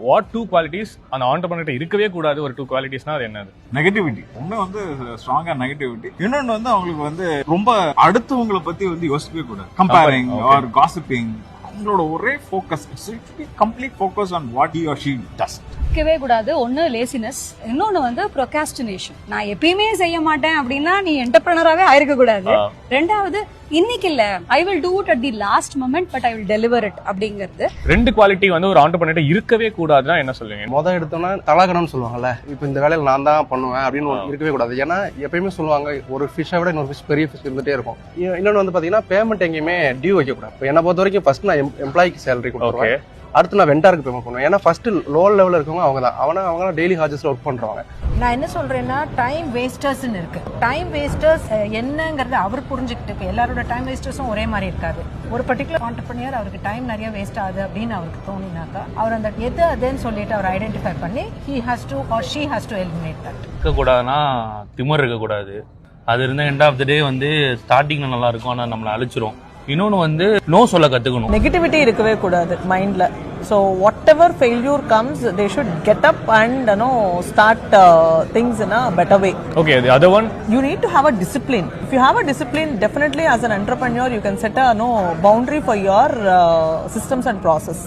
What two qualities அந்த entrepreneur இருக்கவே கூடாது ஒரு டூ குவாலிட்டிஸ்னா அது என்னது? நெகட்டிவிட்டி ஒண்ணு வந்து ஸ்ட்ராங்கா நெகட்டிவிட்டி, இன்னொன்னு வந்து அவங்களுக்கு வந்து ரொம்ப அடுத்தவங்களை பத்தி வந்து யோசிக்கவே கூடாது. கம்பேரிங் ஆர் காசிப்பிங், அவங்களோட ஒரே focus complete focus on what he or she does. இருக்கவே கூடாது. ஒன்னு லேசினஸ், இன்னொன்னு வந்து ப்ரோகாஸ்டினேஷன். நான் எப்பயுமே செய்ய மாட்டேன் அப்படின்னா நீ என்டர்பிரனராவே ஆயிருக்க கூடாது. ரெண்டாவது இன்னைக்கு இல்ல, I will do it at the last moment but I will deliver it அப்படிங்கிறது. ரெண்டு குவாலிட்டி வந்து ஒரு ஆண்டர்பிரினர் இருக்கவே கூடாதுன்னா என்ன சொல்லுவீங்க? மொதல் எடுத்தோம்னா தலாகணும்னு சொல்லுவாங்கல்ல, இப்போ இந்த வேலையில் நான் தான் பண்ணுவேன் அப்படின்னு இருக்கவே கூடாது. ஏன்னா எப்பயுமே சொல்லுவாங்க ஒரு ஃபிஷ்ஷை விட இன்னொரு ஃபிஷ் பெரிய ஃபிஷ் இருந்துட்டே இருக்கும். இன்னொன்று வந்து பார்த்தீங்கன்னா பேமெண்ட் எங்கேயுமே டியூ வைக்கக்கூடாது. இப்போ என்னை பொறுத்த வரைக்கும் ஃபர்ஸ்ட் நான் எம்ப்ளாய்க்கு சேலரி கொடுத்துருவேன், அடுத்து நான் வெண்டாருக்கு பேமெண்ட் பண்ணுவேன். ஏன்னா ஃபர்ஸ்ட் லோ லெவலில் இருக்கவங்க அவங்க தான், அவங்க டெய்லி ஹார்ஜஸ்ல ஒர்க் பண்றவங்க. நான் என்ன சொல்றேன்னா டைம் வேஸ்டர்ஸ்ன்னு இருக்கு. டைம் வேஸ்டர்ஸ் என்னங்கிறது அவர் புரிஞ்சுக்கிட்டு, இப்போ எல்லாரோட டைம் வேஸ்டர்ஸும் ஒரே மாதிரி இருக்காது. ஒரு பர்டிகுலர் ஆண்டர்பிரினியர் அவருக்கு டைம் நிறைய வேஸ்ட் ஆகுது அப்படின்னு அவருக்கு தோணினாக்கா அவர் அந்த எது அதுன்னு சொல்லிட்டு அவர் ஐடென்டிஃபை பண்ணி he has to or she has to eliminate that. இருக்கக்கூடாதுன்னா திமிர் இருக்கக்கூடாது. அது இருந்தால் எண்ட் ஆஃப் த டே வந்து ஸ்டார்டிங்ல நல்லா இருக்கும், ஆனால் நம்மளை அழிச்சிரும். இன்னொன்று வந்து நோ சொல்ல கற்றுக்கணும். நெகட்டிவிட்டி இருக்கவே கூடாது மைண்டில். So what ever failure comes they should get up and start things in a better way. Okay, the other one, you need to have a discipline. If you have a discipline, definitely as an entrepreneur you can set a boundary for your systems and process.